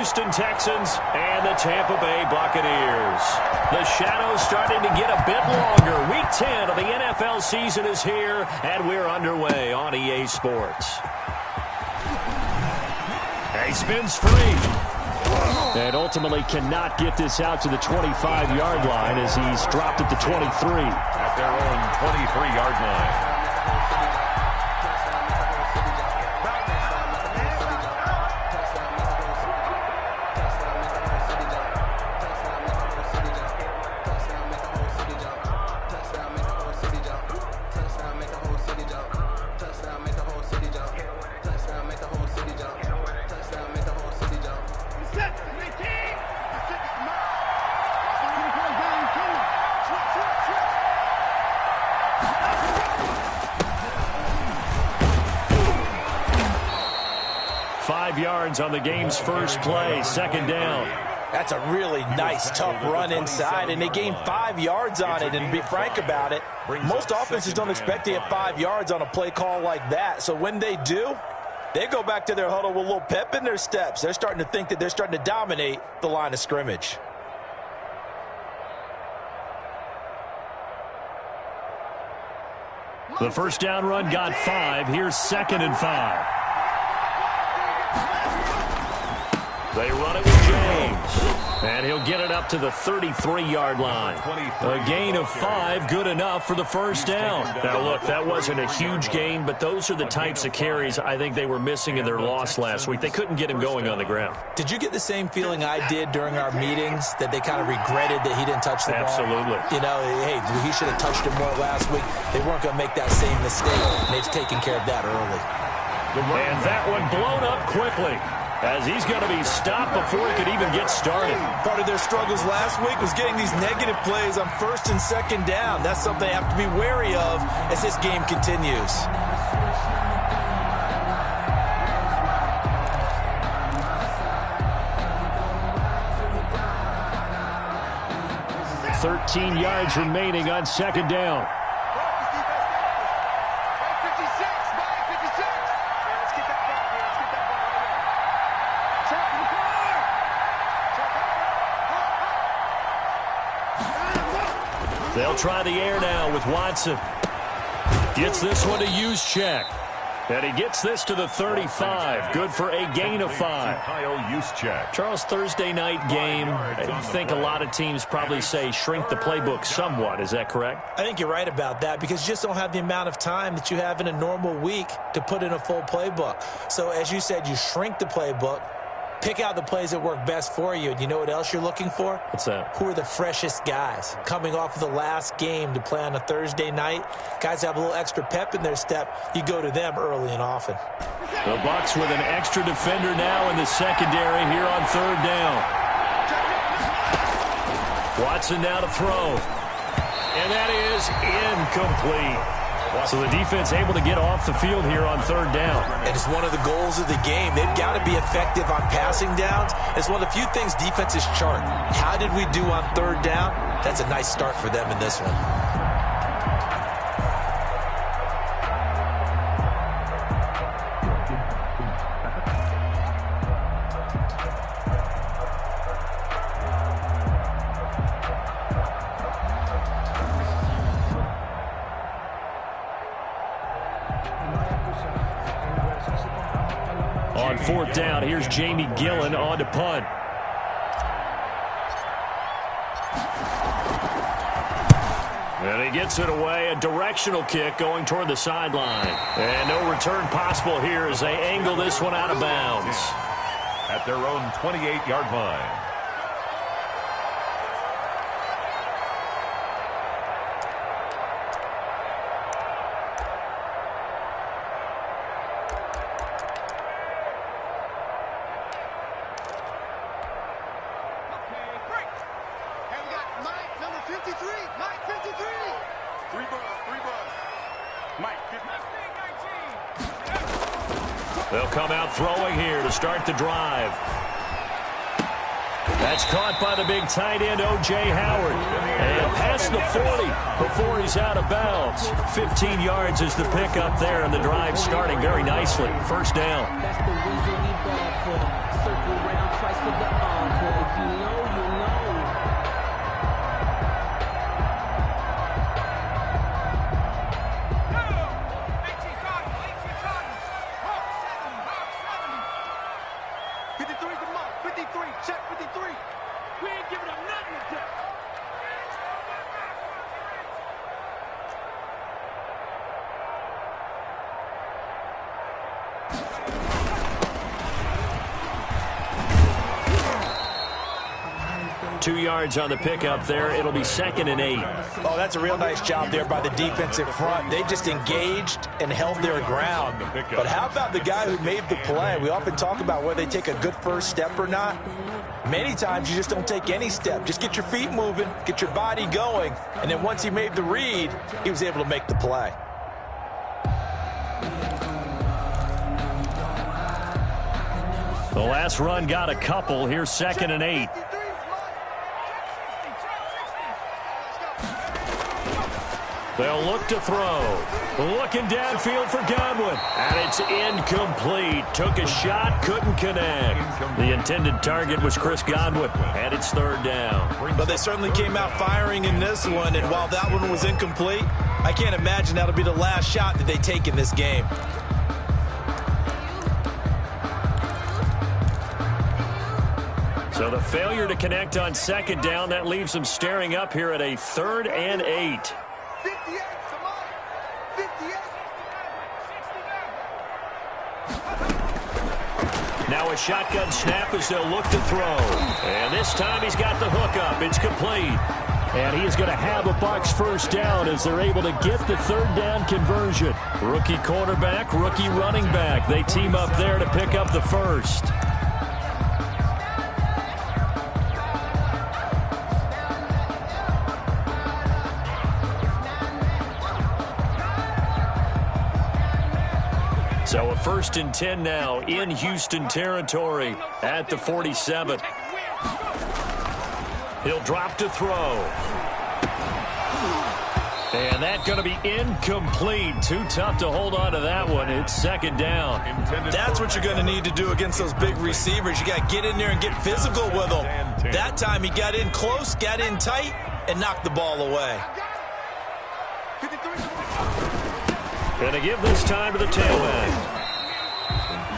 Houston Texans and the Tampa Bay Buccaneers. The shadow's starting to get a bit longer. Week 10 of the NFL season is here, and we're underway on EA Sports. He spins free. And ultimately cannot get this out to the 25-yard line as he's dropped at the 23. At their own 23-yard line. On the game's first play, second down. That's a really nice, tough run inside, and they gained 5 yards on it. And to be frank about it, most offenses don't expect to get 5 yards on a play call like that. So when they do, they go back to their huddle with a little pep in their steps. They're starting to think that they're starting to dominate the line of scrimmage. The first down run got 5. Here's 2nd and 5. They run it with James. And he'll get it up to the 33-yard line. A gain of 5, good enough for the first down. Now, look, that wasn't a huge gain, but those are the types of carries I think they were missing in their loss last week. They couldn't get him going on the ground. Did you get the same feeling I did during our meetings, that they kind of regretted that he didn't touch the ball? Absolutely. You know, hey, he should have touched it more last week. They weren't going to make that same mistake, and they've taken care of that early. And that one blown up quickly, as he's going to be stopped before he could even get started. Part of their struggles last week was getting these negative plays on 1st and 2nd down. That's something they have to be wary of as this game continues. $13 yards remaining on 2nd down. They'll try the air now with Watson. Gets this one to Juszczyk. And he gets this to the 35. Good for a gain of 5. Charles, Thursday night game, I think a lot of teams probably say shrink the playbook somewhat. Is that correct? I think you're right about that, because you just don't have the amount of time that you have in a normal week to put in a full playbook. So as you said, you shrink the playbook. Pick out the plays that work best for you. And you know what else you're looking for? What's that? Who are the freshest guys? Coming off of the last game to play on a Thursday night, guys have a little extra pep in their step. You go to them early and often. The Bucs with an extra defender now in the secondary here on 3rd down. Watson now to throw. And that is incomplete. So the defense able to get off the field here on 3rd down. And it's one of the goals of the game. They've got to be effective on passing downs. It's one of the few things defenses chart. How did we do on 3rd down? That's a nice start for them in this one. On 4th down, here's Jamie Gillen on to punt. And he gets it away, a directional kick going toward the sideline. And no return possible here as they angle this one out of bounds. At their own 28-yard line. They'll come out throwing here to start the drive. That's caught by the big tight end, O.J. Howard. And past the 40 before he's out of bounds. 15 yards is the pickup there, and the drive starting very nicely. First down. That's the reason we ball for them. Circle around twice for 53's a mark. 53. Check 53. We ain't giving up nothing with that. Two yards on the pickup there. It'll be 2nd and 8. Oh, that's a real nice job there by the defensive front. They just engaged and held their ground. But how about the guy who made the play? We often talk about whether they take a good first step or not. Many times you just don't take any step. Just get your feet moving, get your body going, and then once he made the read, he was able to make the play. The last run got a couple. Here's 2nd and 8. They'll look to throw. Looking downfield for Godwin. And it's incomplete. Took a shot, couldn't connect. The intended target was Chris Godwin. And it's 3rd down. But they certainly came out firing in this one. And while that one was incomplete, I can't imagine that'll be the last shot that they take in this game. So the failure to connect on 2nd down, that leaves them staring up here at a 3rd and 8. Now a shotgun snap as they'll look to throw. And this time he's got the hook up. It's complete. And he is going to have a Bucs first down as they're able to get the 3rd down conversion. Rookie quarterback, rookie running back. They team up there to pick up the first. So a 1st and 10 now in Houston territory at the 47. He'll drop to throw. And that's going to be incomplete. Too tough to hold on to that one. It's 2nd down. That's what you're going to need to do against those big receivers. You got to get in there and get physical with them. That time he got in close, got in tight, and knocked the ball away. Going to give this time to the tail end.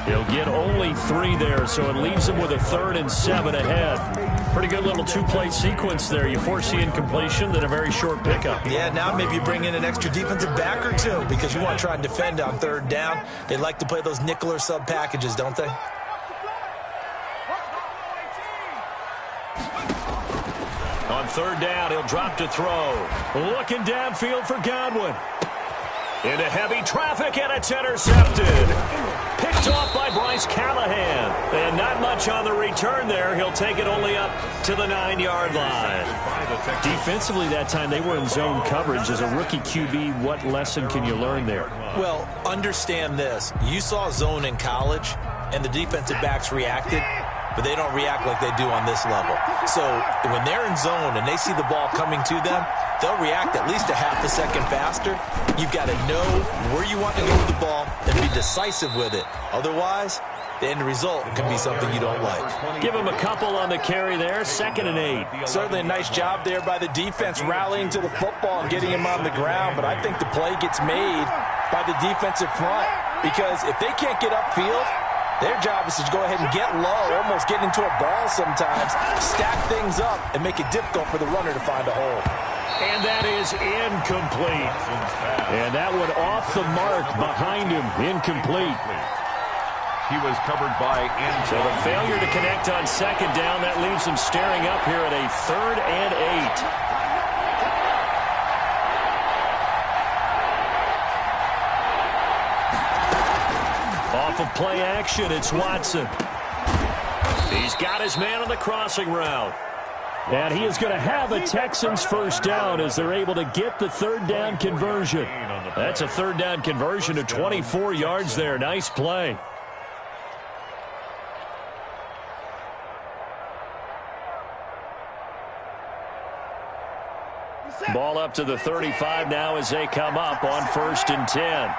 He'll get only 3 there, so it leaves him with a 3rd and 7 ahead. Pretty good little 2-play sequence there. You force the incompletion, then a very short pickup. Yeah, now maybe you bring in an extra defensive back or two because you want to try and defend on 3rd down. They like to play those nickel or sub packages, don't they? On 3rd down, he'll drop to throw. Looking downfield for Godwin. Into heavy traffic, and it's intercepted. Picked off by Bryce Callahan. And not much on the return there. He'll take it only up to the 9-yard line. Defensively that time, they were in zone coverage. As a rookie QB, what lesson can you learn there? Well, understand this. You saw zone in college, and the defensive backs reacted, but they don't react like they do on this level. So when they're in zone and they see the ball coming to them, they'll react at least a half a second faster. You've got to know where you want to go with the ball and be decisive with it. Otherwise, the end result can be something you don't like. Give him a couple on the carry there. 2nd and 8. Certainly a nice job there by the defense rallying to the football and getting him on the ground, but I think the play gets made by the defensive front because if they can't get upfield, their job is to go ahead and get low, almost get into a ball sometimes, stack things up, and make it difficult for the runner to find a hole. And that is incomplete. And that one off the mark behind him, incomplete. He was covered by So the failure to connect on 2nd down, that leaves him staring up here at a 3rd and 8. Off of play action, it's Watson. He's got his man on the crossing route. And he is going to have a Texans first down as they're able to get the 3rd down conversion. That's a 3rd down conversion of 24 yards there. Nice play. Ball up to the 35 now as they come up on 1st and 10.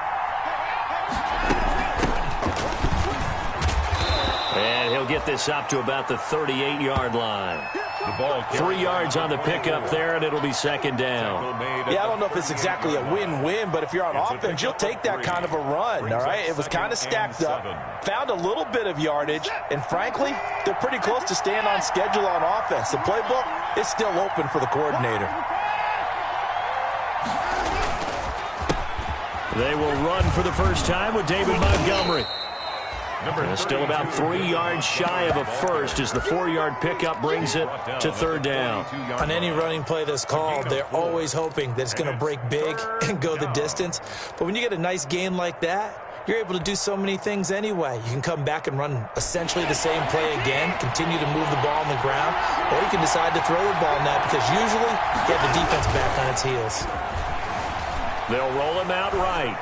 And he'll get this up to about the 38-yard line. The ball 3 yards on the pickup there, and it'll be second down. Yeah, I don't know if it's exactly a win-win, but if you're on offense, you'll take that kind of a run, all right? It was kind of stacked up, found a little bit of yardage, and frankly, they're pretty close to staying on schedule on offense. The playbook is still open for the coordinator. They will run for the first time with David Montgomery. Still about 3 yards shy of a first as the 4-yard pickup brings it to third down. On any running play that's called, they're always hoping that it's going to break big and go the distance. But when you get a nice gain like that, you're able to do so many things anyway. You can come back and run essentially the same play again, continue to move the ball on the ground, or you can decide to throw the ball now because usually you have the defense back on its heels. They'll roll him out right.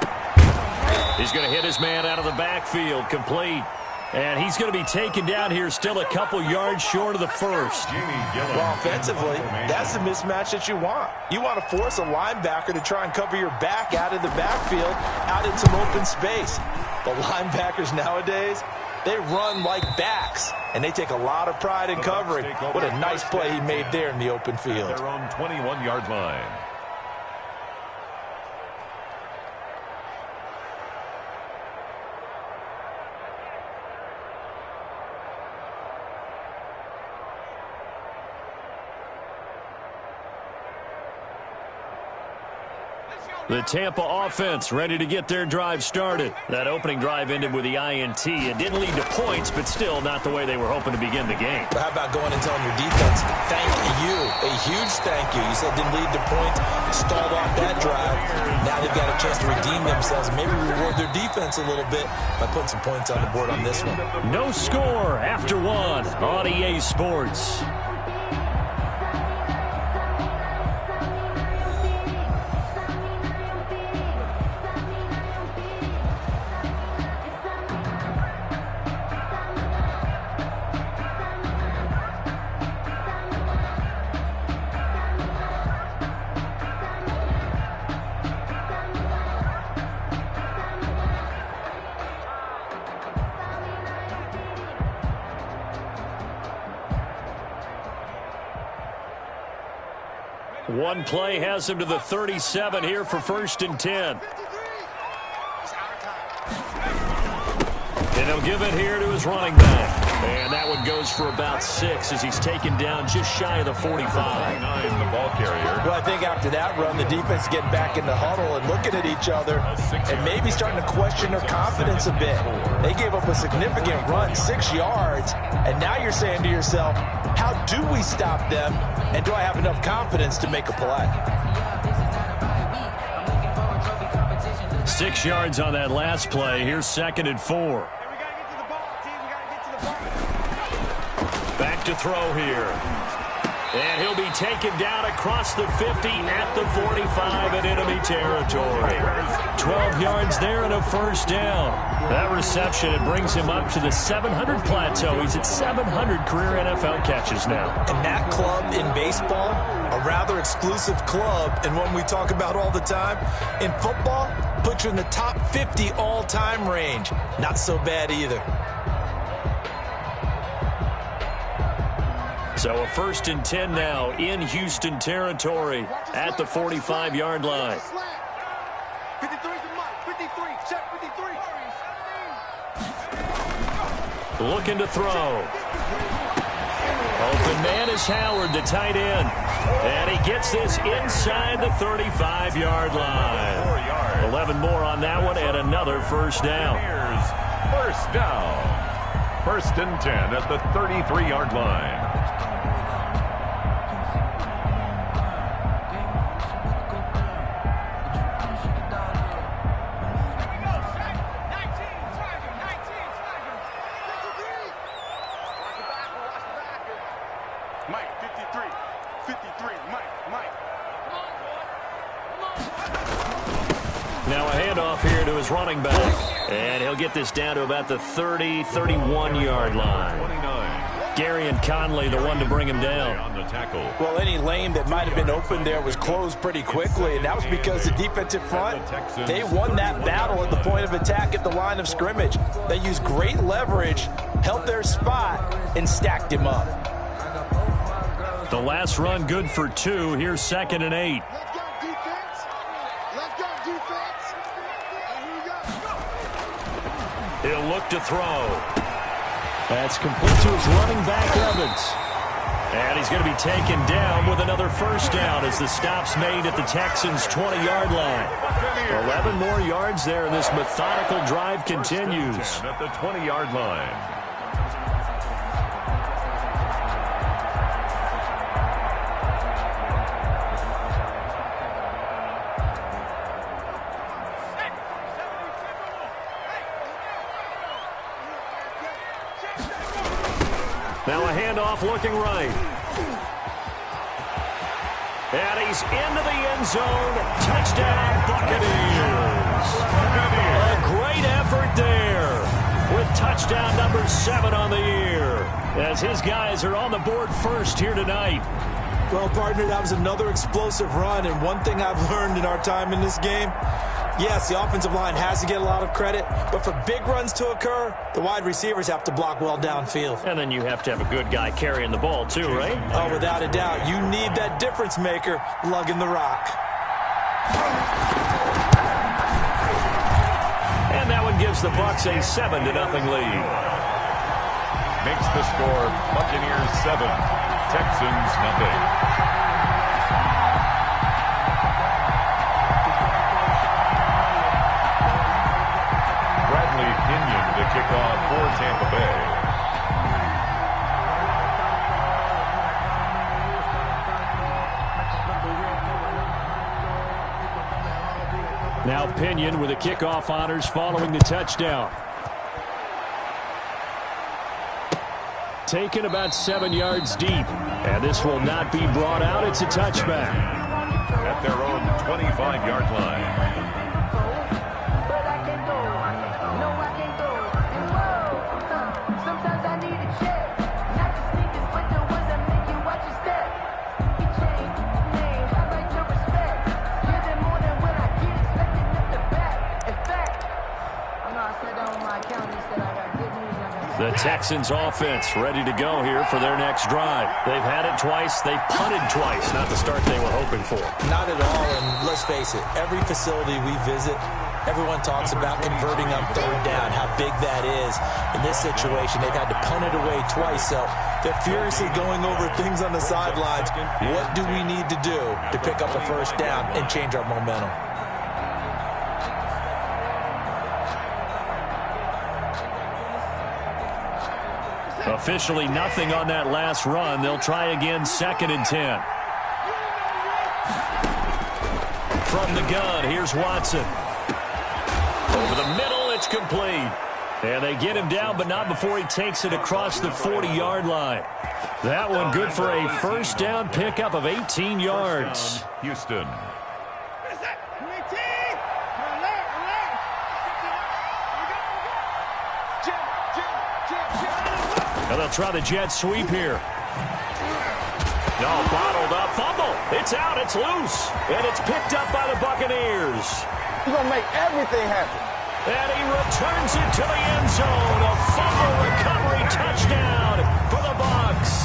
He's going to hit his man out of the backfield, complete. And he's going to be taken down here still a couple yards short of the first. Well, offensively, that's the mismatch that you want. You want to force a linebacker to try and cover your back out of the backfield, out in some open space. But linebackers nowadays, they run like backs, and they take a lot of pride in covering. What a nice play he made there in the open field. Their own 21-yard line. The Tampa offense ready to get their drive started. That opening drive ended with the INT. It didn't lead to points, but still not the way they were hoping to begin the game. But how about going and telling your defense, thank you, a huge thank you. You said didn't lead to points, stalled off that drive. Now they've got a chance to redeem themselves, maybe reward their defense a little bit by putting some points on the board on this one. No score after one on EA Sports. One play has him to the 37 here for 1st and 10. And he'll give it here to his running back. And that one goes for about 6 as he's taken down just shy of the 45. The ball carrier. Well, I think after that run, the defense getting back in the huddle and looking at each other and maybe starting to question their confidence a bit. They gave up a significant run, 6 yards, and now you're saying to yourself, how do we stop them, and do I have enough confidence to make a play? 6 yards on that last play. Here's 2nd and 4. Back to throw here. And he'll be taken down across the 50 at the 45 in enemy territory. 12 yards there and a 1st down. That reception, it brings him up to the 700 plateau. He's at 700 career NFL catches now. And that club in baseball, a rather exclusive club, and one we talk about all the time. In football, put you in the top 50 all-time range. Not so bad either. So a 1st and 10 now in Houston territory at the 45-yard line. 53 to Mike. 53. Check 53. Looking to throw. Open man is Howard, the tight end. And he gets this inside the 35-yard line. 11 more on that one and another 1st down. Here's 1st down. 1st and 10 at the 33-yard line. Mike, 53. 53. Mike. Now a handoff here to his running back. And he'll get this down to about the 30, 31-yard line. 29. Gary and Conley, the one to bring him down. On the tackle. Well, any lane that might have been open there was closed pretty quickly, and that was because the defensive front, they won that battle at the point of attack at the line of scrimmage. They used great leverage held their spot, and stacked him up. The last run good for 2. Here's 2nd and 8. Let's go, defense. Let's go, defense. And here we go. He'll look to throw. That's complete to his running back, Evans. And he's going to be taken down with another first down as the stop's made at the Texans' 20-yard line. 11 more yards there, and this methodical drive continues. At the 20-yard line. Now a handoff looking right. And he's into the end zone. Touchdown, Buccaneers. A great effort there with touchdown number 7 on the year as his guys are on the board first here tonight. Well, partner, that was another explosive run, and one thing I've learned in our time in this game, yes, the offensive line has to get a lot of credit, but for big runs to occur, the wide receivers have to block well downfield. And then you have to have a good guy carrying the ball too, right? Oh, without a doubt. You need that difference maker lugging the rock. And that one gives the Bucs a 7-0 lead. Makes the score Buccaneers 7, Texans nothing. Pinion to kick off for Tampa Bay. Now Pinion with the kickoff honors following the touchdown. Taken about 7 yards deep. And this will not be brought out. It's a touchback. At their own 25-yard line. The Texans offense ready to go here for their next drive. They've had it twice. They've punted twice. Not the start they were hoping for. Not at all, and let's face it, every facility we visit, everyone talks about converting on 3rd down, how big that is. In this situation, they've had to punt it away twice, so they're furiously going over things on the sidelines. What do we need to do to pick up a first down and change our momentum? Officially nothing on that last run. They'll try again 2nd and 10. From the gun, here's Watson. Over the middle, it's complete. And they get him down, but not before he takes it across the 40-yard line. That one good for a first down pickup of 18 yards. Houston. Now they'll try the jet sweep here. No, bottled up. Fumble. It's out. It's loose. And it's picked up by the Buccaneers. He's going to make everything happen. And he returns it to the end zone. A fumble recovery touchdown for the Bucs.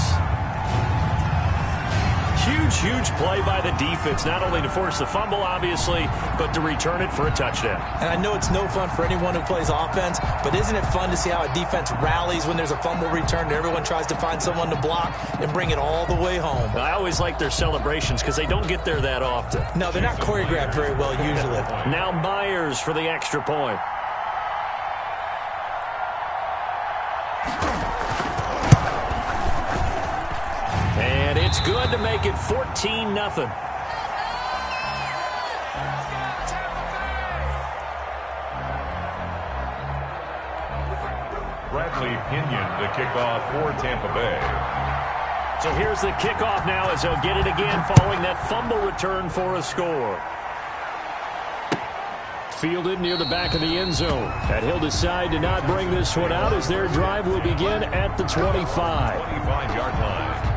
Huge play by the defense, not only to force the fumble, obviously, but to return it for a touchdown. And I know it's no fun for anyone who plays offense, but isn't it fun to see how a defense rallies when there's a fumble return and everyone tries to find someone to block and bring it all the way home? I always like their celebrations because they don't get there that often. No, they're not choreographed very well usually. Now Myers for the extra point. And it's good to make it 14-0. Bradley Pinion to kick off for Tampa Bay. So here's the kickoff now as they'll get it again following that fumble return for a score. Fielded near the back of the end zone. And he'll decide to not bring this one out as their drive will begin at the 25. 25-yard line.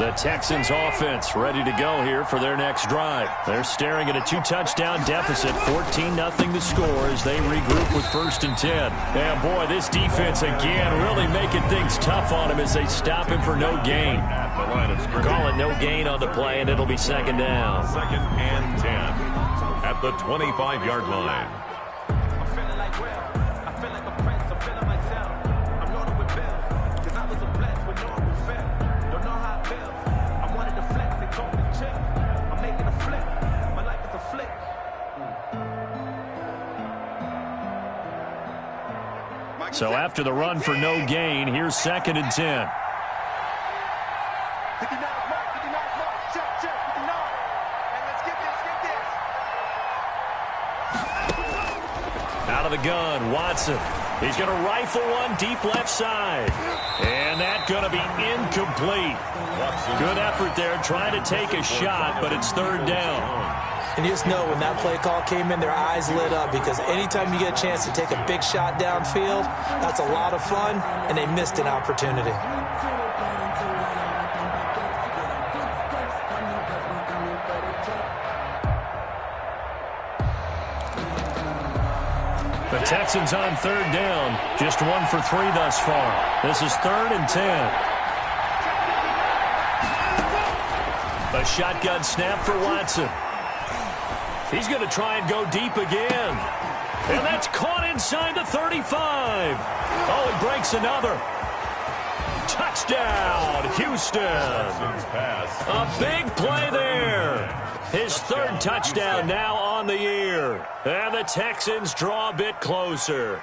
The Texans offense ready to go here for their next drive. They're staring at a 2-touchdown deficit, 14-0 to score as they regroup with 1st and 10. And boy, this defense again really making things tough on him as they stop him for no gain. Call it no gain on the play, and it'll be 2nd down. 2nd and 10 at the 25-yard line. So after the run for no gain, here's 2nd and 10. Out of the gun, Watson. He's going to rifle one deep left side. And that's going to be incomplete. Good effort there trying to take a shot, but it's 3rd down. And you just know when that play call came in, their eyes lit up because anytime you get a chance to take a big shot downfield, that's a lot of fun, and they missed an opportunity. The Texans on 3rd down, just 1 for 3 thus far. This is 3rd and 10. A shotgun snap for Watson. He's going to try and go deep again. And that's caught inside the 35. Oh, he breaks another. Touchdown, Houston. A big play there. His 3rd touchdown now on the year. And the Texans draw a bit closer.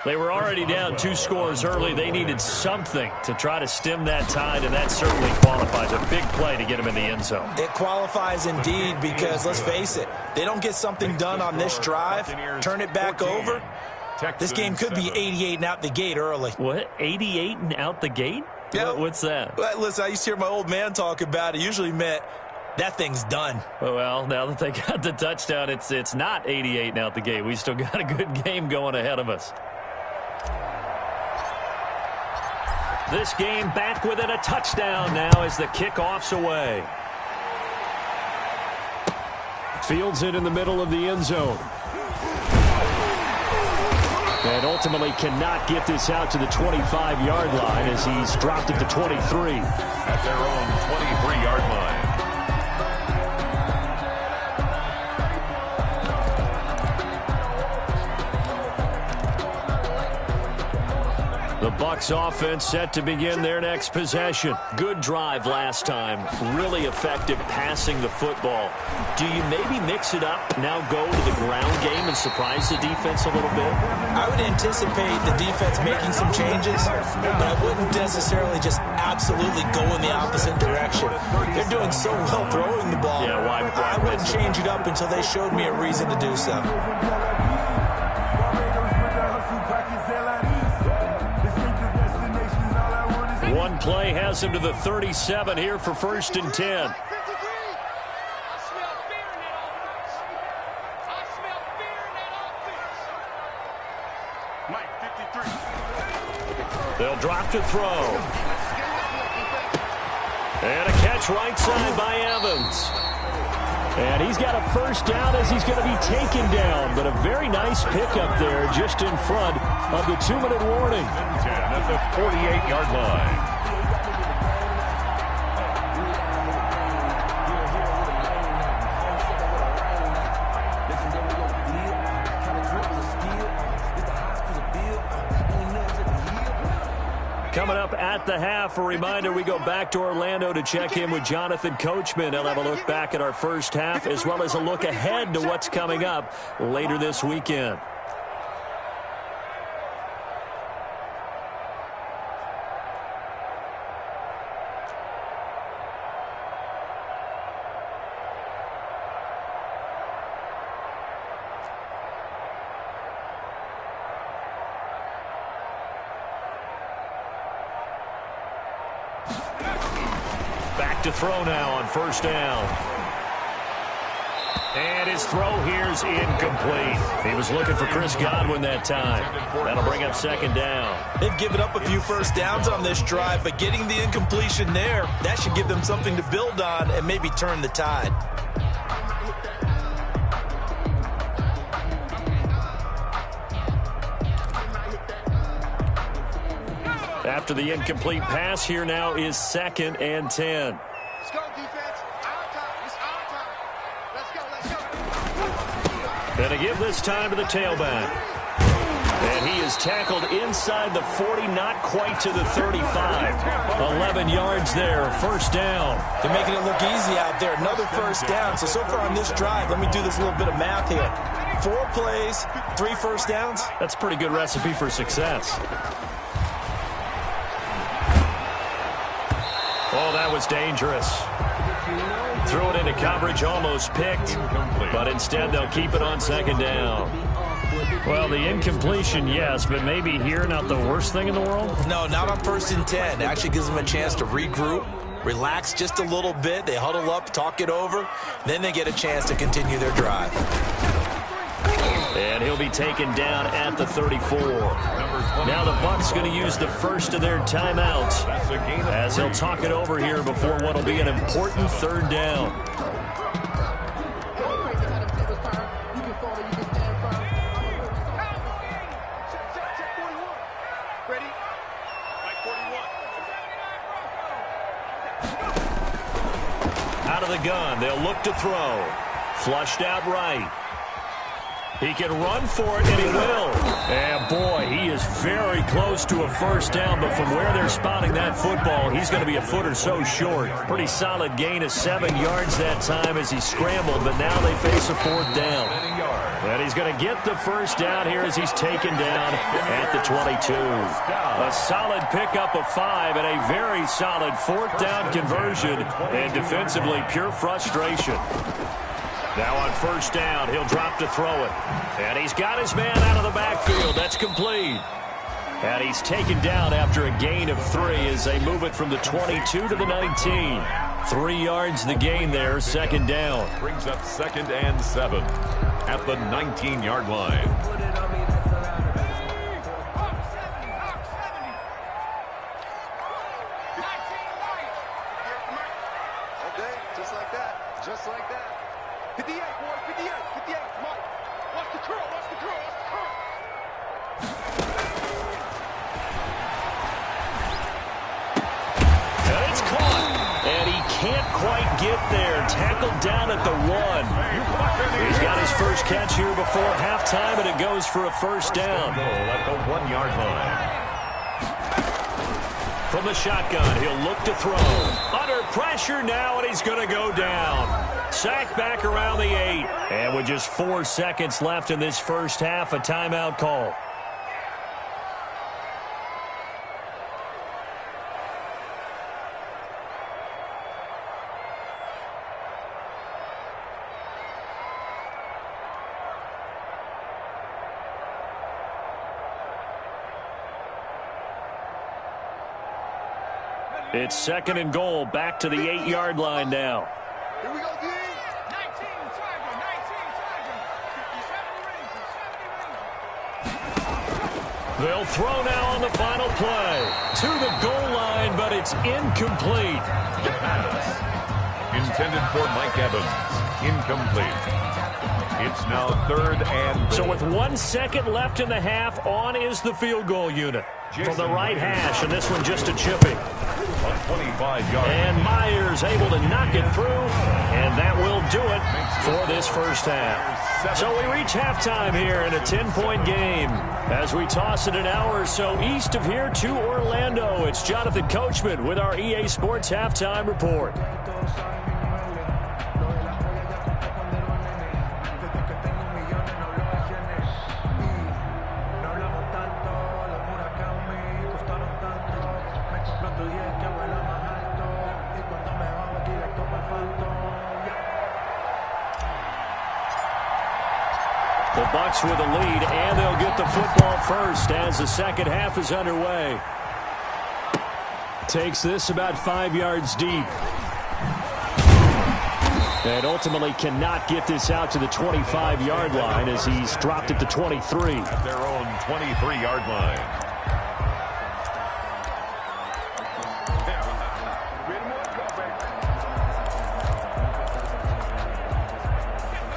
They were already down 2 scores early. They needed something to try to stem that tide, and that certainly qualifies. A big play to get him in the end zone. It qualifies indeed because, let's face it, they don't get something done on this drive, turn it back over, this game could be 88 and out the gate early. What? 88 and out the gate? Yeah. What's that? Well, listen, I used to hear my old man talk about it. Usually meant that thing's done. Well, now that they got the touchdown, it's not 88 and out the gate. We still got a good game going ahead of us. This game back within a touchdown now as the kickoff's away. Fields it in the middle of the end zone. And ultimately cannot get this out to the 25-yard line as he's dropped it to 23. At their own 23-yard line. The Bucs offense set to begin their next possession. Good drive last time. Really effective passing the football. Do you maybe mix it up, now go to the ground game and surprise the defense a little bit? I would anticipate the defense making some changes, but I wouldn't necessarily just absolutely go in the opposite direction. They're doing so well throwing the ball. Yeah, why I wouldn't change it up until they showed me a reason to do so. One play has him to the 37 here for 1st and 10. They'll drop to throw. And a catch right side by Evans. And he's got a 1st down as he's going to be taken down. But a very nice pickup there just in front of the 2-minute warning. 10 at the 48-yard line. Coming up at the half, a reminder, we go back to Orlando to check in with Jonathan Coachman. He'll have a look back at our first half as well as a look ahead to what's coming up later this weekend. Back to throw now on 1st down. And his throw here's incomplete. He was looking for Chris Godwin that time. That'll bring up second down. They've given up a few first downs on this drive, but getting the incompletion there, that should give them something to build on and maybe turn the tide. After the incomplete pass, here now is 2nd and 10. Let's go, defense. Our time. It's our time. Let's go. And to give this time to the tailback. And he is tackled inside the 40, not quite to the 35. 11 yards there, first down. They're making it look easy out there. Another first down. So far on this drive, let me do this little bit of math here. 4 plays, 3 first downs. That's a pretty good recipe for success. Oh, that was dangerous. Threw it into coverage, almost picked. But instead, they'll keep it on second down. Well, the incompletion, yes, but maybe here not the worst thing in the world? No, not on 1st and 10. It actually gives them a chance to regroup, relax just a little bit. They huddle up, talk it over. Then they get a chance to continue their drive. And he'll be taken down at the 34. Now the Bucs going to use the first of their timeouts as they'll talk it over here before what will be an important 3rd down. Out of the gun, they'll look to throw. Flushed out right. He can run for it, and he will. And, boy, he is very close to a first down, but from where they're spotting that football, he's going to be a foot or so short. Pretty solid gain of 7 yards that time as he scrambled, but now they face a 4th down. And he's going to get the first down here as he's taken down at the 22. A solid pickup of 5 and a very solid 4th down conversion, and defensively pure frustration. Now on first down, he'll drop to throw it. And he's got his man out of the backfield. That's complete. And he's taken down after a gain of 3 as they move it from the 22 to the 19. 3 yards the gain there, second down. Brings up 2nd and 7 at the 19-yard line. Okay, just like that. Just like that. 58, boy, 58, 58, come on. Watch the curl, watch the curl, watch the curl. And it's caught. And he can't quite get there. Tackled down at the 1. He's got his first catch here before halftime, and it goes for a first down. At the 1-yard line. From the shotgun, he'll look to throw. Under pressure now, and he's going to go down. Sacked back around the 8. And with just 4 seconds left in this first half, a timeout call. It's 2nd and goal, back to the 8-yard line now. Here we go, D. 19, Tiger, 19, They'll throw now on the final play. To the goal line, but it's incomplete. Intended for Mike Evans. Incomplete. It's now 3rd and... So with 1 second left in the half, on is the field goal unit. From the right hash, and this one just a chipping. 25 yards. And Myers able to knock it through, and that will do it for this first half. So we reach halftime here in a 10-point game. As we toss it an hour or so east of here to Orlando, it's Jonathan Coachman with our EA Sports Halftime Report. The Bucs with a lead, and they'll get the football first as the second half is underway. Takes this about 5 yards deep. And ultimately cannot get this out to the 25-yard line as he's dropped at the 23. At their own 23-yard line.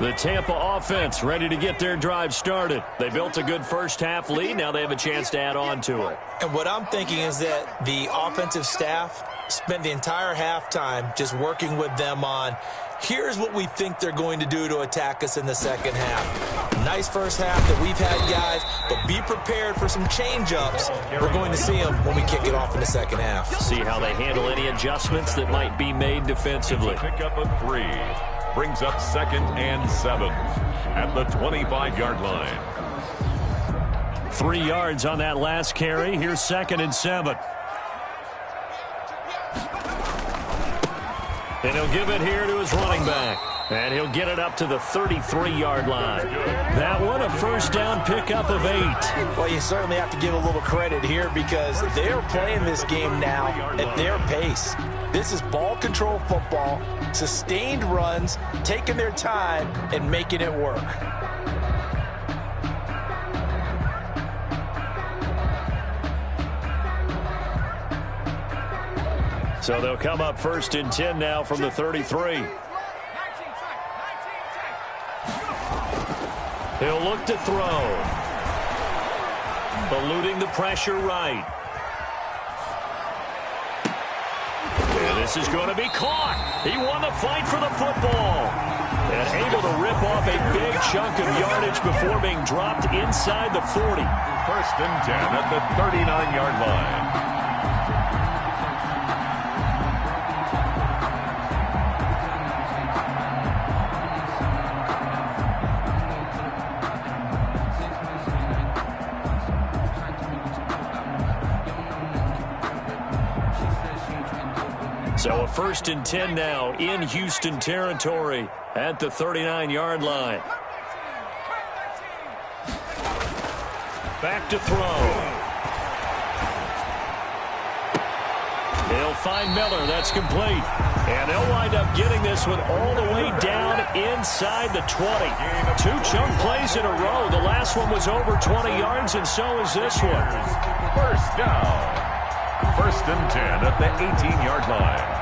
The Tampa offense ready to get their drive started. They built a good first-half lead. Now they have a chance to add on to it. And what I'm thinking is that the offensive staff spent the entire halftime just working with them on, here's what we think they're going to do to attack us in the second half. Nice first half that we've had, guys, but be prepared for some change-ups. We're going to see them when we kick it off in the second half. See how they handle any adjustments that might be made defensively. Pick up a 3. Brings up 2nd and 7 at the 25-yard line. 3 yards on that last carry. Here's 2nd and 7. And he'll give it here to his running back. And he'll get it up to the 33-yard line. That one, a first down pickup of 8. Well, you certainly have to give a little credit here because they're playing this game now at their pace. This is ball control football, sustained runs, taking their time, and making it work. So they'll come up 1st and 10 now from the 33. He'll look to throw. Eluding the pressure right. And this is going to be caught. He won the fight for the football. And able to rip off a big chunk of yardage before being dropped inside the 40. 1st and 10 at the 39-yard line. So a 1st and 10 now in Houston territory at the 39-yard line. Back to throw. He'll find Miller. That's complete. And they'll wind up getting this one all the way down inside the 20. 2 chunk plays in a row. The last one was over 20 yards, and so is this one. First down. 1st and 10 at the 18-yard line.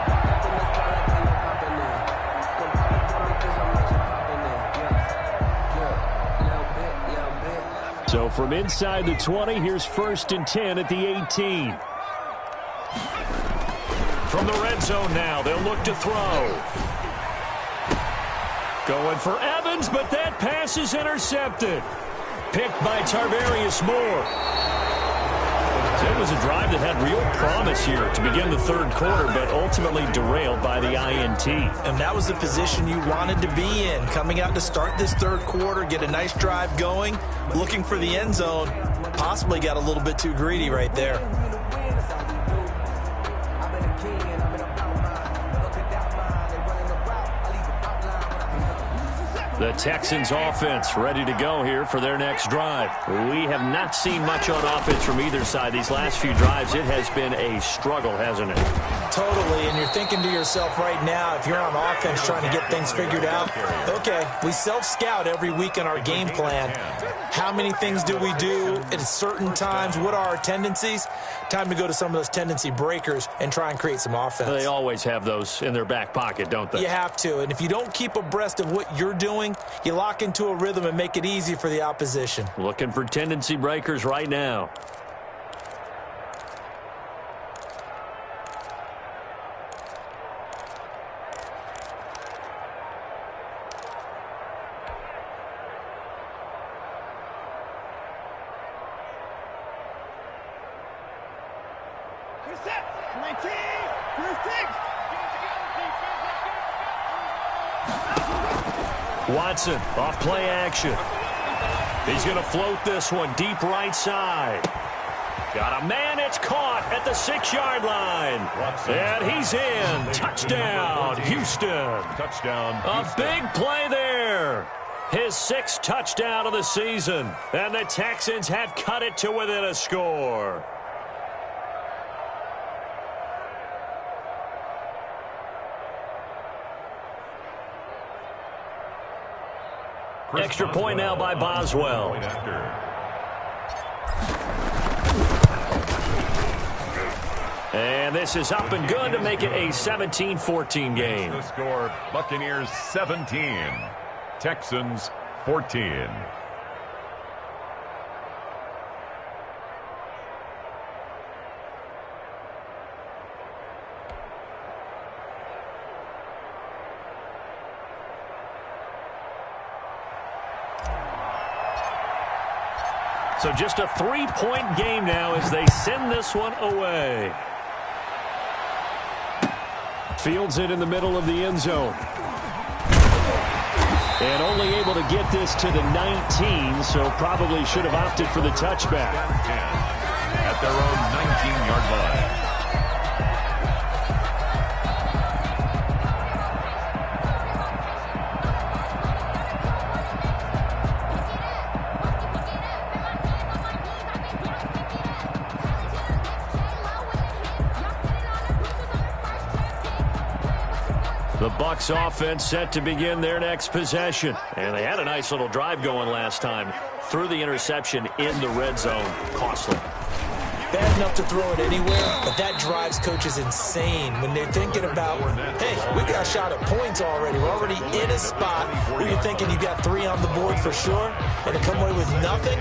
So from inside the 20, here's 1st and 10 at the 18. From the red zone now, they'll look to throw. Going for Evans, but that pass is intercepted. Picked by Tarvarius Moore. It was a drive that had real promise here to begin the 3rd quarter, but ultimately derailed by the INT. And that was the position you wanted to be in, coming out to start this 3rd quarter, get a nice drive going, looking for the end zone. Possibly got a little bit too greedy right there. The Texans offense ready to go here for their next drive. We have not seen much on offense from either side. These last few drives, it has been a struggle, hasn't it? Totally, and you're thinking to yourself right now, if you're on offense trying to get things figured out, okay, we self-scout every week in our game plan. How many things do we do at certain times? What are our tendencies? Time to go to some of those tendency breakers and try and create some offense. They always have those in their back pocket, don't they? You have to, and if you don't keep abreast of what you're doing, you lock into a rhythm and make it easy for the opposition. Looking for tendency breakers right now. Watson off play action. He's going to float this one deep right side. Got a man. It's caught at the 6-yard line. And he's in. Touchdown, Houston. Touchdown, A big play there. His 6th touchdown of the season. And the Texans have cut it to within a score. Extra point now by Boswell. And this is up and good to make it a 17-14 game. The score, Buccaneers 17, Texans 14. So just a three-point game now as they send this one away. Fields it in the middle of the end zone. And only able to get this to the 19, so probably should have opted for the touchback. At their own 19-yard line. The Bucs offense set to begin their next possession. And they had a nice little drive going last time. Threw the interception in the red zone. Costly. Bad enough to throw it anywhere, but that drives coaches insane when they're thinking about, hey, we got a shot at points already. We're already in a spot where you're thinking you got 3 on the board for sure, and to come away with nothing,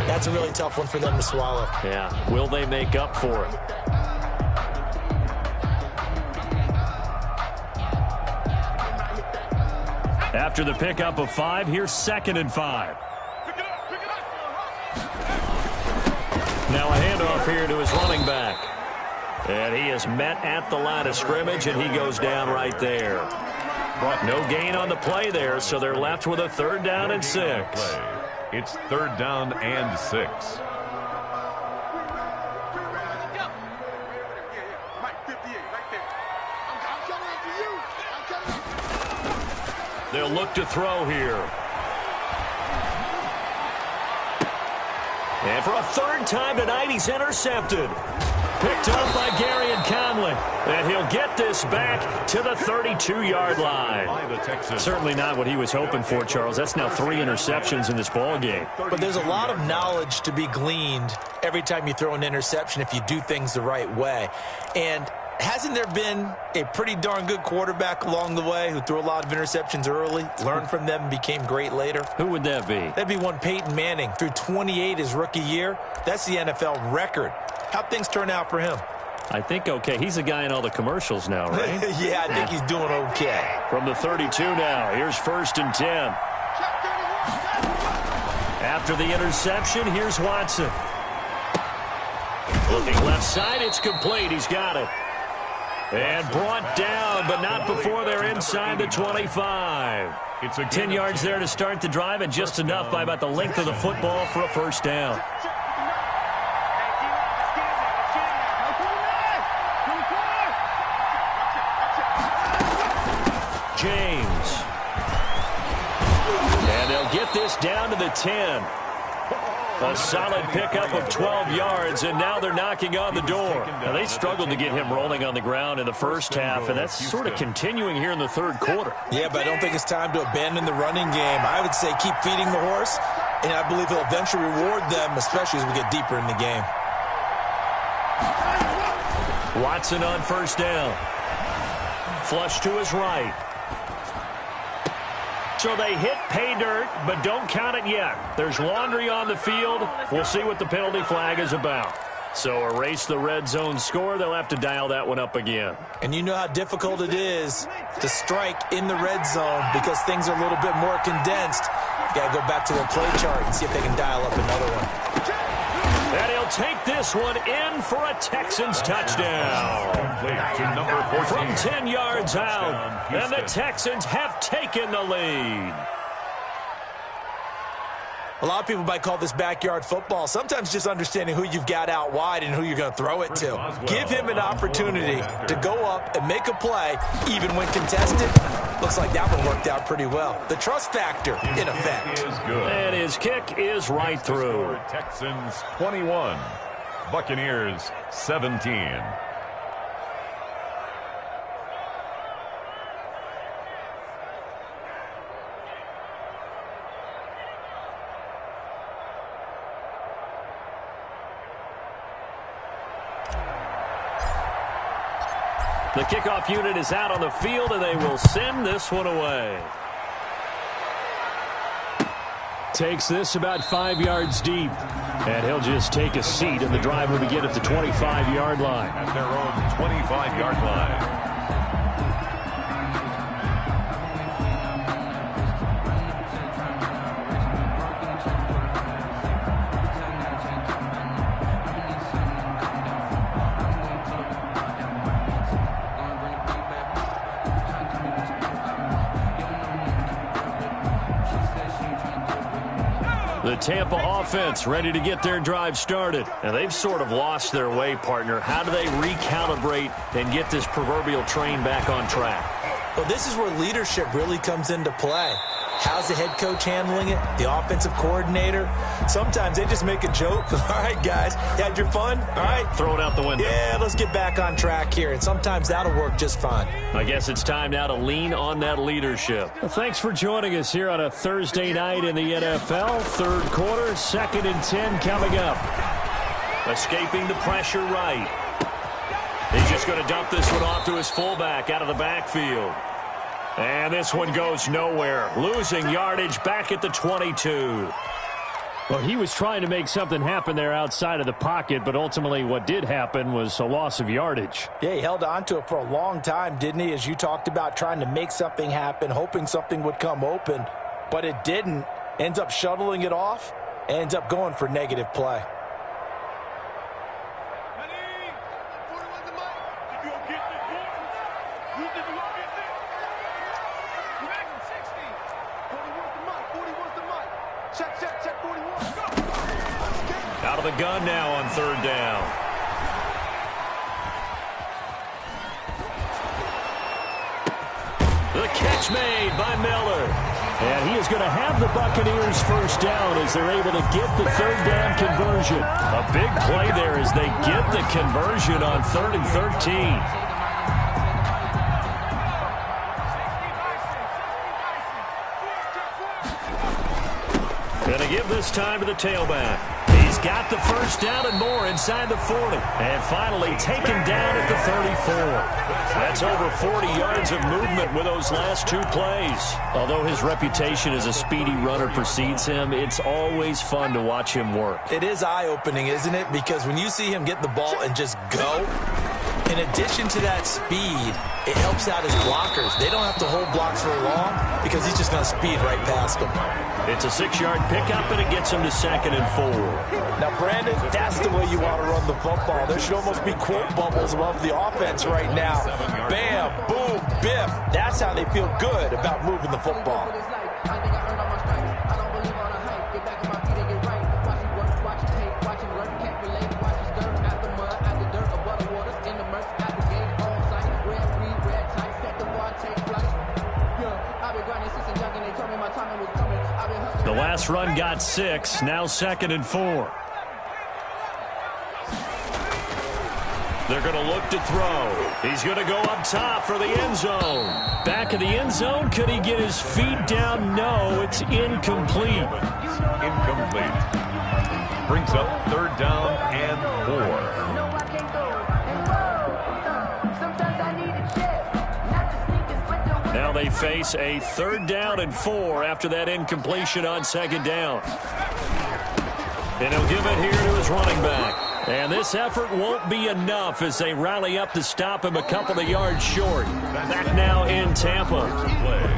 that's a really tough one for them to swallow. Yeah, will they make up for it? After the pickup of 5, here's 2nd and 5. Now a handoff here to his running back. And he is met at the line of scrimmage, and he goes down right there. No gain on the play there, so they're left with a 3rd down and 6. It's 3rd down and 6. They'll look to throw here. And for a 3rd time tonight, he's intercepted. Picked up by Gary and Conley. And he'll get this back to the 32-yard line. Certainly not what he was hoping for, Charles. That's now 3 interceptions in this ball game. But there's a lot of knowledge to be gleaned every time you throw an interception if you do things the right way. And hasn't there been a pretty darn good quarterback along the way who threw a lot of interceptions early, learned from them, and became great later? Who would that be? That'd be one Peyton Manning. Threw 28 his rookie year. That's the NFL record. How'd things turn out for him? I think okay. He's a guy in all the commercials now, right? Yeah, I think he's doing okay. From the 32 now, here's 1st and 10. After the interception, here's Watson. Looking left side, it's complete. He's got it. And brought down, but not before they're inside the 25. 10 yards there to start the drive, and just enough by about the length of the football for a 1st down. James. And they'll get this down to the 10. A solid pickup of 12 yards, and now they're knocking on the door. Now, they struggled to get him rolling on the ground in the first half, and that's sort of continuing here in the 3rd quarter. Yeah, but I don't think it's time to abandon the running game. I would say keep feeding the horse, and I believe he'll eventually reward them, especially as we get deeper in the game. Watson on 1st down. Flush to his right. So they hit pay dirt, but don't count it yet. There's laundry on the field. We'll see what the penalty flag is about. So erase the red zone score. They'll have to dial that one up again. And you know how difficult it is to strike in the red zone because things are a little bit more condensed. You got to go back to their play chart and see if they can dial up another one. And he'll take this one in for a Texans touchdown. From 10 yards out, and the Texans have taken the lead. A lot of people might call this backyard football. Sometimes just understanding who you've got out wide and who you're going to throw it to. Give him an opportunity to go up and make a play, even when contested. Looks like that one worked out pretty well. The trust factor, in effect. And his kick is right through. Texans 21, Buccaneers 17. The kickoff unit is out on the field, and they will send this one away. Takes this about 5 yards deep. And he'll just take a seat, and the drive will begin at the 25-yard line. At their own 25-yard line. The Tampa offense ready to get their drive started. And they've sort of lost their way, partner. How do they recalibrate and get this proverbial train back on track? Well, this is where leadership really comes into play. How's the head coach handling it? The offensive coordinator? Sometimes they just make a joke. All right, guys, you had your fun? All right. Throw it out the window. Yeah, let's get back on track here. And sometimes that'll work just fine. I guess it's time now to lean on that leadership. Well, thanks for joining us here on a Thursday night in the NFL. Third quarter, 2nd and 10 coming up. Escaping the pressure right. He's just going to dump this one off to his fullback out of the backfield. And this one goes nowhere. Losing yardage back at the 22. Well, he was trying to make something happen there outside of the pocket, but ultimately what did happen was a loss of yardage. Yeah, he held on to it for a long time, didn't he? As you talked about, trying to make something happen, hoping something would come open, but it didn't. Ends up shuttling it off, ends up going for negative play. Out of the gun now on 3rd down. The catch made by Miller. And he is going to have the Buccaneers first down as they're able to get the 3rd down conversion. A big play there as they get the conversion on 3rd and 13. Going to give this time to the tailback. He's got the first down and more inside the 40. And finally taken down at the 34. That's over 40 yards of movement with those last 2 plays. Although his reputation as a speedy runner precedes him, it's always fun to watch him work. It is eye-opening, isn't it? Because when you see him get the ball and just go, in addition to that speed, it helps out his blockers. They don't have to hold blocks for long because he's just going to speed right past them. It's a 6-yard pickup, and it gets him to 2nd and 4. Now, Brandon, that's the way you want to run the football. There should almost be quote bubbles above the offense right now. Bam, boom, biff. That's how they feel good about moving the football. The last run got 6, now 2nd and 4. They're going to look to throw. He's going to go up top for the end zone. Back in the end zone, could he get his feet down? No, it's incomplete. Incomplete. Brings up 3rd down and 4. Now they face a 3rd down and 4 after that incompletion on 2nd down. And he'll give it here to his running back. And this effort won't be enough as they rally up to stop him a couple of yards short. Back now in Tampa.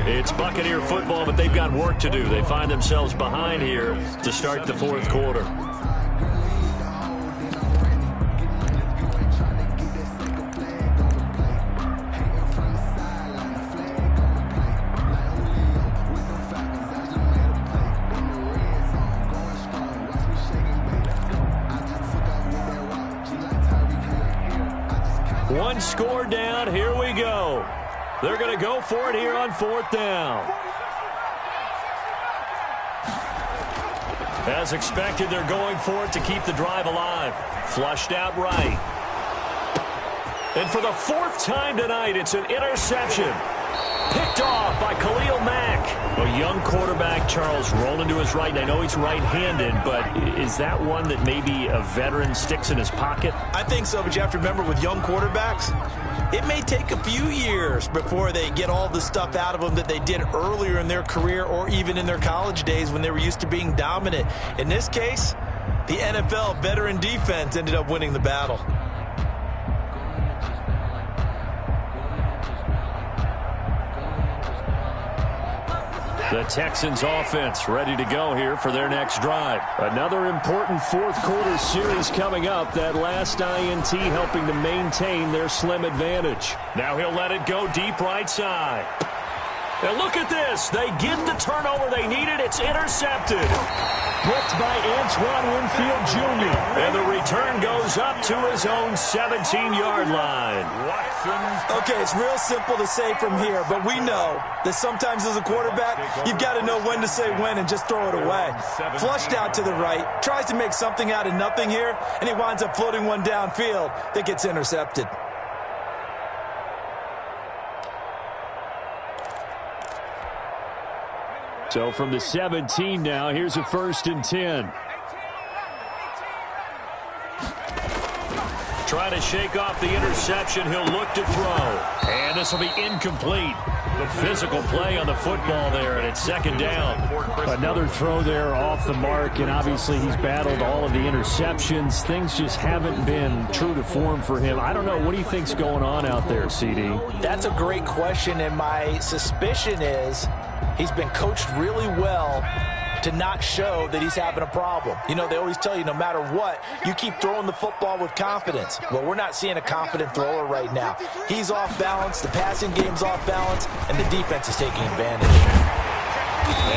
It's Buccaneer football, but they've got work to do. They find themselves behind here to start the 4th quarter. One score down. Here we go. They're going to go for it here on 4th down. As expected, they're going for it to keep the drive alive. Flushed out right. And for the 4th time tonight, it's an interception. Picked off by Khalil Mack. A young quarterback, Charles, rolling to his right. And I know he's right-handed, but is that one that maybe a veteran sticks in his pocket? I think so, but you have to remember with young quarterbacks, it may take a few years before they get all the stuff out of them that they did earlier in their career or even in their college days when they were used to being dominant. In this case, the NFL veteran defense ended up winning the battle. The Texans offense ready to go here for their next drive. Another important fourth quarter series coming up. That last INT helping to maintain their slim advantage. Now he'll let it go deep right side. And look at this. They get the turnover they needed. It's intercepted. Picked by Antoine Winfield Jr. And the return goes up to his own 17-yard line. Okay, it's real simple to say from here, but we know that sometimes as a quarterback, you've got to know when to say when and just throw it away. Flushed out to the right, tries to make something out of nothing here, and he winds up floating one downfield that gets intercepted. So from the 17 now, here's a 1st and 10. Trying to shake off the interception. He'll look to throw. And this will be incomplete. The physical play on the football there, and it's 2nd down. Another throw there off the mark, and obviously he's battled all of the interceptions. Things just haven't been true to form for him. I don't know. What do you think's going on out there, CD? That's a great question, and my suspicion is he's been coached really well to not show that he's having a problem. You know, they always tell you no matter what, you keep throwing the football with confidence. Well, we're not seeing a confident thrower right now. He's off balance, the passing game's off balance, and the defense is taking advantage.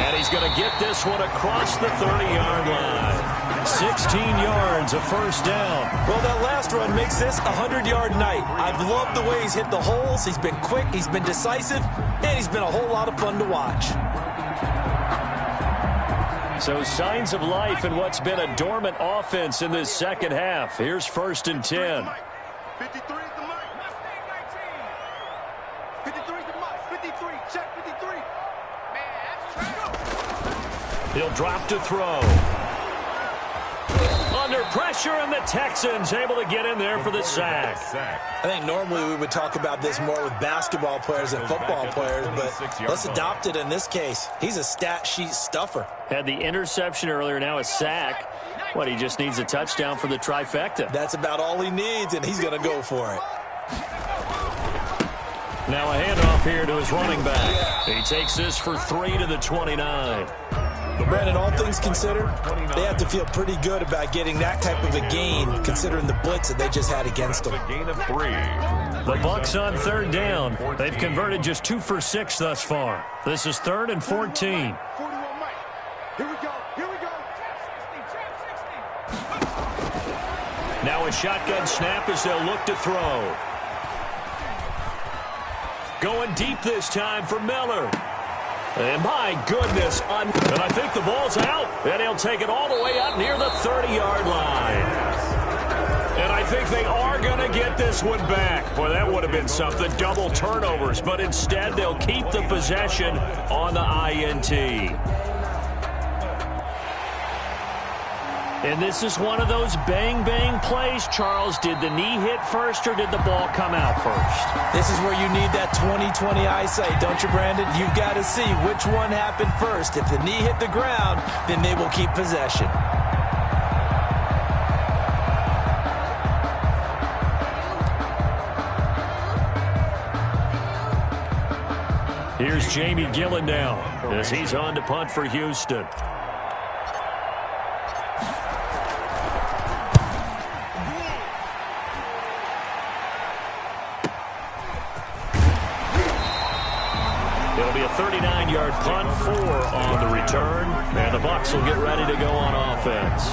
And he's going to get this one across the 30-yard line. 16 yards, a 1st down. Well, that last run makes this a 100-yard night. I've loved the way he's hit the holes. He's been quick, he's been decisive, and he's been a whole lot of fun to watch. So signs of life in what's been a dormant offense in this second half. Here's 1st and 10. 53 is the mark. 53 is the mark. 53. Check 53. Man, that's He'll drop to throw. Under pressure, and the Texans able to get in there for the sack. I think normally we would talk about this more with basketball players than football players, but let's adopt it in this case. He's a stat sheet stuffer. Had the interception earlier, now a sack. What, he just needs a touchdown for the trifecta. That's about all he needs, and he's going to go for it. Now a handoff here to his running back. He takes this for 3 to the 29. Brandon, all things considered, they have to feel pretty good about getting that type of a gain, considering the blitz that they just had against them. Gain of 3. The Bucs on 3rd down. They've converted just 2 for 6 thus far. This is 3rd and 14. 41, Mike. Here we go. Here we go. Now a shotgun snap as they'll look to throw. Going deep this time for Miller. And my goodness, and I think the ball's out. And he'll take it all the way up near the 30-yard line. And I think they are going to get this one back. Boy, that would have been something. Double turnovers. But instead, they'll keep the possession on the INT. And this is one of those bang-bang plays, Charles. Did the knee hit first or did the ball come out first? This is where you need that 20/20 eyesight, don't you, Brandon? You've got to see which one happened first. If the knee hit the ground, then they will keep possession. Here's Jamie Gillen now as he's on to punt for Houston. It'll be a 39-yard punt, 4 on the return, and the Bucs will get ready to go on offense.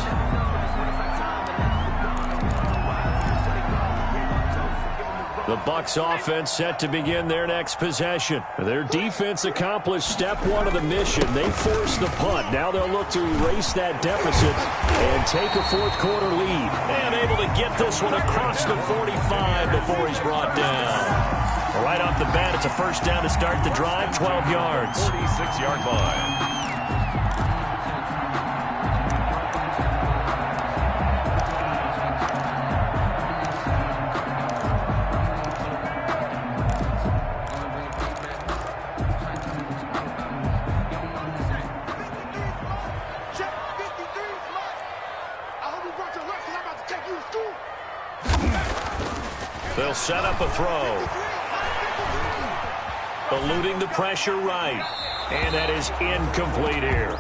The Bucs offense set to begin their next possession. Their defense accomplished step 1 of the mission. They forced the punt. Now they'll look to erase that deficit and take a fourth quarter lead. And able to get this one across the 45 before he's brought down. Right off the bat, it's a 1st down to start the drive, 12 yards. 46-yard line. They'll set up a throw. Eluding the pressure right. And that is incomplete here.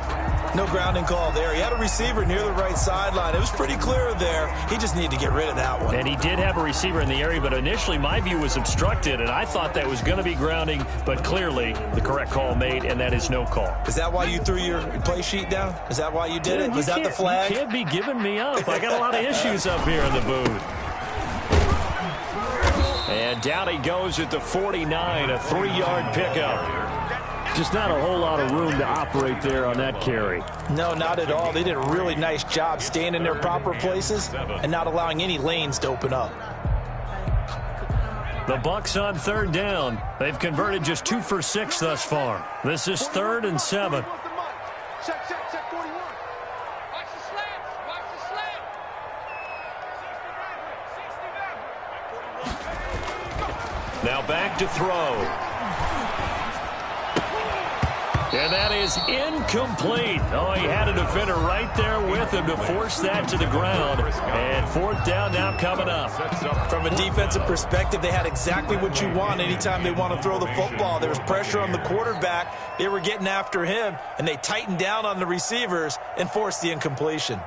No grounding call there. He had a receiver near the right sideline. It was pretty clear there. He just needed to get rid of that one. And he did have a receiver in the area, but initially my view was obstructed, and I thought that was going to be grounding, but clearly the correct call made, and that is no call. Is that why you threw your play sheet down? Is that why you did it? Was that the flag? You can't be giving me up. I got a lot of issues up here in the booth. And down he goes at the 49, a 3-yard pickup. Just not a whole lot of room to operate there on that carry. No, not at all. They did a really nice job staying in their proper places and not allowing any lanes to open up. The Bucs on 3rd down. They've converted just 2 for 6 thus far. This is 3rd and 7. Check, 41. Watch the slants. Watch the slant. 60 Now back to throw. And that is incomplete. Oh, he had a defender right there with him to force that to the ground. And 4th down now coming up. From a defensive perspective, they had exactly what you want anytime they want to throw the football. There was pressure on the quarterback. They were getting after him, and they tightened down on the receivers and forced the incompletion.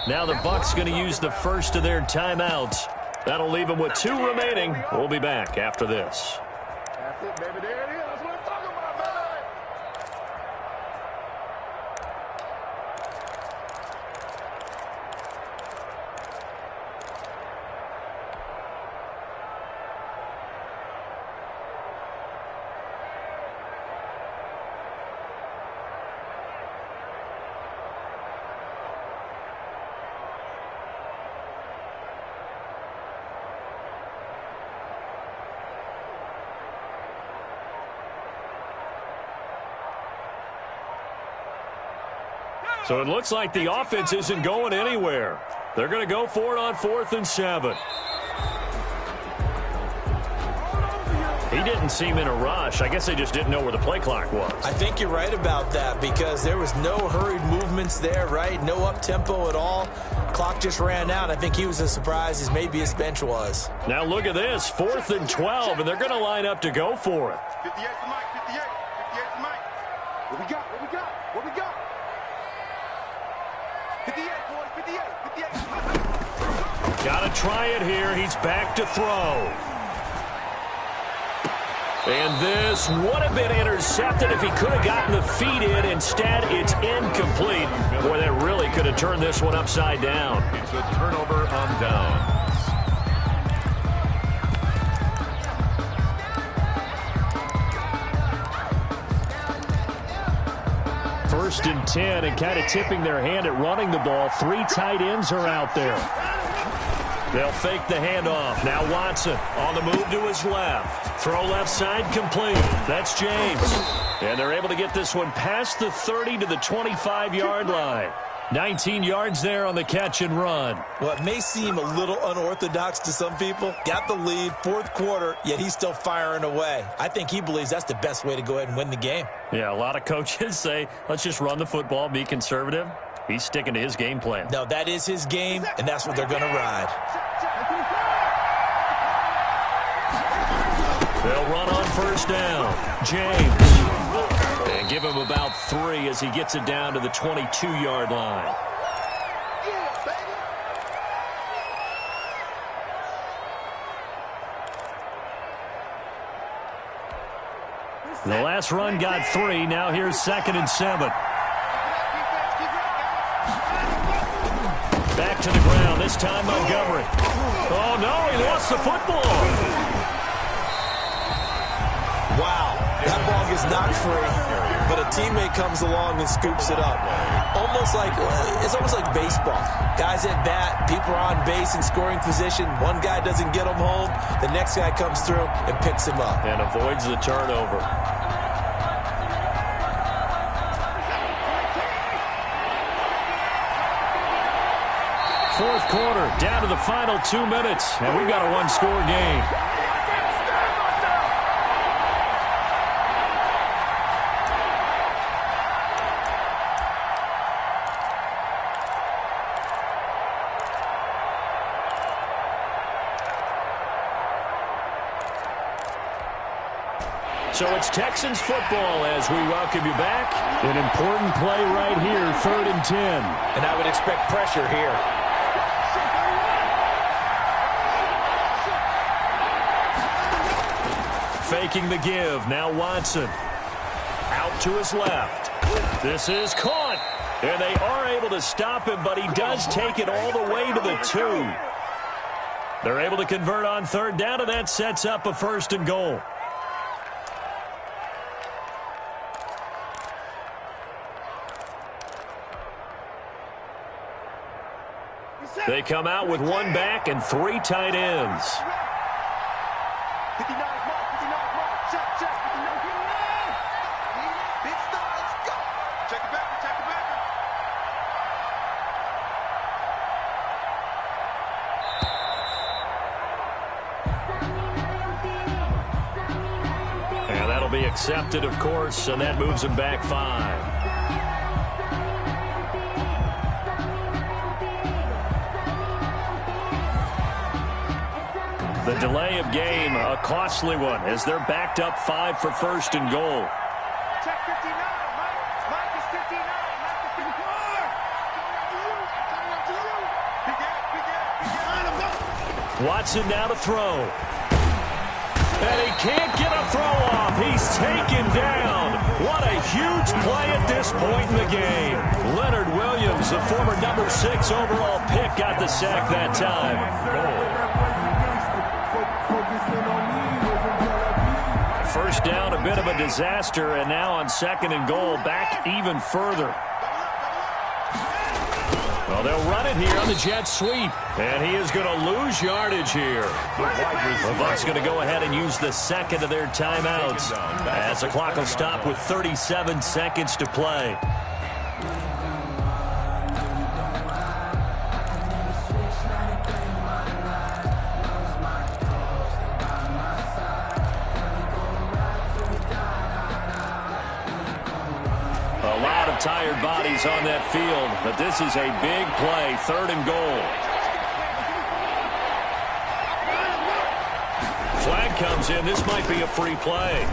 Now the Bucs going to use the first of their timeouts. That'll leave them with 2 remaining. We'll be back after this. That's it, baby. There it is. That's what I'm talking about, baby. So it looks like the offense isn't going anywhere. They're going to go for it on 4th and 7. He didn't seem in a rush. I guess they just didn't know where the play clock was. I think you're right about that because there was no hurried movements there, right? No up-tempo at all. Clock just ran out. I think he was as surprised as maybe his bench was. Now look at this, 4th and 12, and they're going to line up to go for it. 58 to Mike, 58. 58 to Mike. What we got? What we got? What we got? 58, boys, 58, 58. Got to try it here. He's back to throw. And this would have been intercepted if he could have gotten the feet in. Instead, it's incomplete. Boy, that really could have turned this one upside down. It's a turnover on down. First and 10, and kind of tipping their hand at running the ball. 3 tight ends are out there. They'll fake the handoff. Now Watson on the move to his left. Throw left side complete. That's James. And they're able to get this one past the 30 to the 25-yard line. 19 yards there on the catch and run. What may seem a little unorthodox to some people, got the lead, 4th quarter, yet he's still firing away. I think he believes that's the best way to go ahead and win the game. Yeah, a lot of coaches say, let's just run the football, be conservative. He's sticking to his game plan. No, that is his game, and that's what they're going to ride. They'll run on 1st down. James. And give him about 3 as he gets it down to the 22-yard line. The last run got 3. Now here's 2nd and 7. Back to the ground. This time Montgomery. Oh, no, he lost the football. Wow, that ball gets knocked free, but a teammate comes along and scoops it up. It's almost like baseball. Guys at bat, people are on base in scoring position. One guy doesn't get him home. The next guy comes through and picks him up. And avoids the turnover. Fourth quarter, down to the final 2 minutes, and we've got a 1-score game. So it's Texans football as we welcome you back. An important play right here, 3rd and 10. And I would expect pressure here. Faking the give. Now Watson. Out to his left. This is caught. And they are able to stop him, but he does take it all the way to the 2. They're able to convert on 3rd down, and that sets up a 1st and goal. They come out with 1 back and 3 tight ends. 59 mark, 59 mark, check, 59. Big start, let's go. Check it back, check it back. And that'll be accepted, of course, and that moves him back 5. The delay of game, a costly one, as they're backed up 5 for 1st and goal. Check 59, Mike is 59, Mike is 54. Watson now to throw. And he can't get a throw off. He's taken down. What a huge play at this point in the game. Leonard Williams, the former number 6 overall pick, got the sack that time. First down, a bit of a disaster, and now on 2nd and goal, back even further. Well, they'll run it here on the jet sweep, and he is going to lose yardage here. The Bucs going to go ahead and use the 2nd of their timeouts as the clock will stop with 37 seconds to play. Tired bodies on that field, but this is a big play, 3rd and goal. Flag comes in. This might be a free play.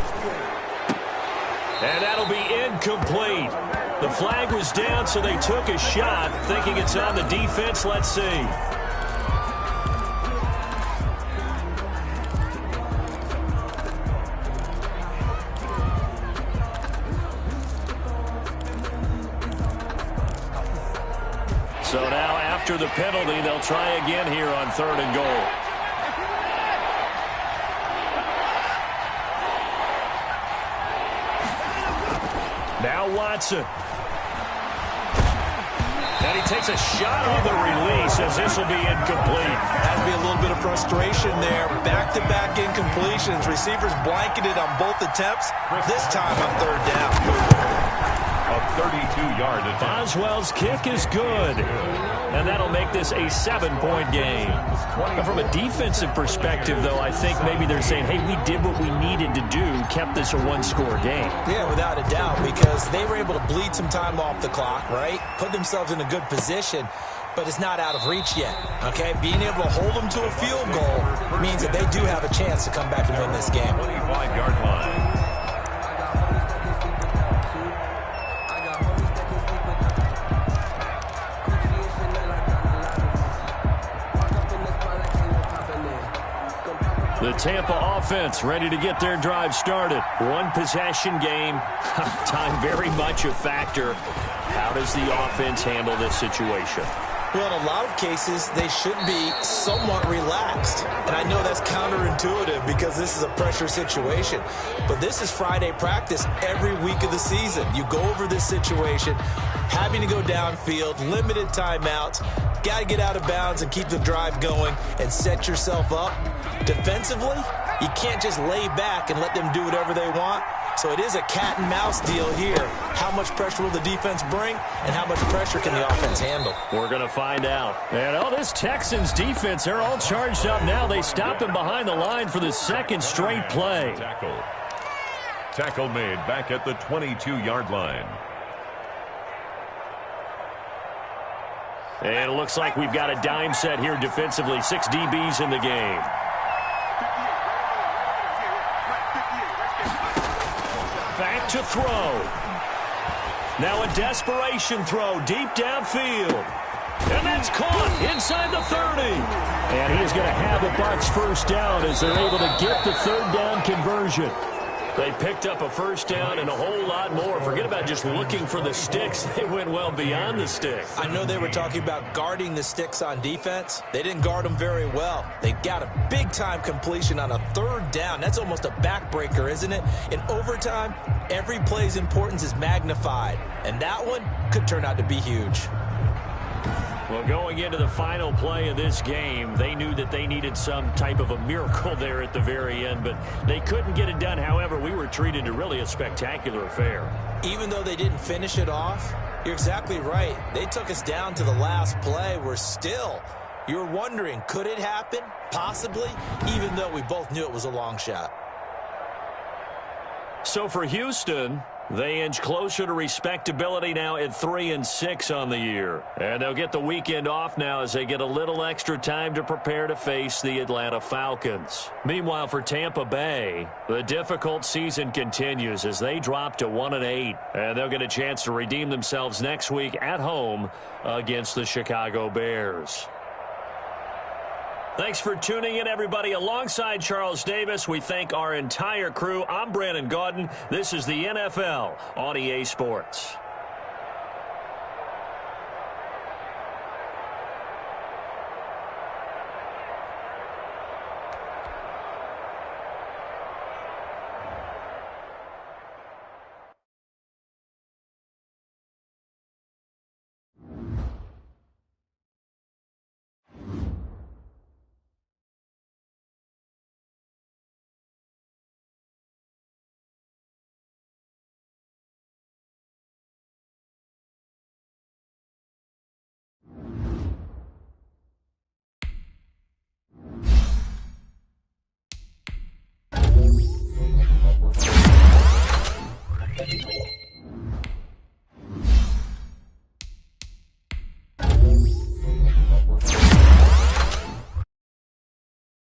And that'll be incomplete. The flag was down, so they took a shot, thinking it's on the defense. Let's see. So now after the penalty, they'll try again here on 3rd and goal. Now Watson. And he takes a shot on the release as this will be incomplete. Has to be a little bit of frustration there. Back-to-back incompletions. Receivers blanketed on both attempts. This time on 3rd down. A 32-yard attempt. Boswell's kick is good. And that'll make this a 7-point game. But from a defensive perspective, though, I think maybe they're saying, hey, we did what we needed to do, kept this a 1-score game. Yeah, without a doubt, because they were able to bleed some time off the clock, right? Put themselves in a good position, but it's not out of reach yet, okay? Being able to hold them to a field goal means that they do have a chance to come back and win this game. 25-yard line. The Tampa offense ready to get their drive started. 1-possession game. Time very much a factor. How does the offense handle this situation? Well, in a lot of cases, they should be somewhat relaxed. And I know that's counterintuitive because this is a pressure situation. But this is Friday practice every week of the season. You go over this situation, having to go downfield, limited timeouts, got to get out of bounds and keep the drive going and set yourself up. Defensively, you can't just lay back and let them do whatever they want. So it is a cat and mouse deal here. How much pressure will the defense bring, and how much pressure can the offense handle? We're going to find out. And this Texans defense, they're all charged up now. They stop him behind the line for the 2nd straight play. Tackle made back at the 22-yard line. And it looks like we've got a dime set here defensively. 6 DBs in the game. to throw. Now a desperation throw deep downfield. And that's caught inside the 30. And he's going to have the Bucs first down as they're able to get the third down conversion. They picked up a first down and a whole lot more. Forget about just looking for the sticks. They went well beyond the stick. I know they were talking about guarding the sticks on defense. They didn't guard them very well. They got a big-time completion on a third down. That's almost a backbreaker, isn't it? In overtime, every play's importance is magnified. And that one could turn out to be huge. Well, going into the final play of this game, they knew that they needed some type of a miracle there at the very end, but they couldn't get it done. However, we were treated to really a spectacular affair. Even though they didn't finish it off, you're exactly right. They took us down to the last play. You're wondering, could it happen? Possibly, even though we both knew it was a long shot. So for Houston, they inch closer to respectability now at 3-6 on the year. And they'll get the weekend off now as they get a little extra time to prepare to face the Atlanta Falcons. Meanwhile, for Tampa Bay, the difficult season continues as they drop to 1-8. And they'll get a chance to redeem themselves next week at home against the Chicago Bears. Thanks for tuning in, everybody. Alongside Charles Davis, we thank our entire crew. I'm Brandon Gaudin. This is the NFL on EA Sports.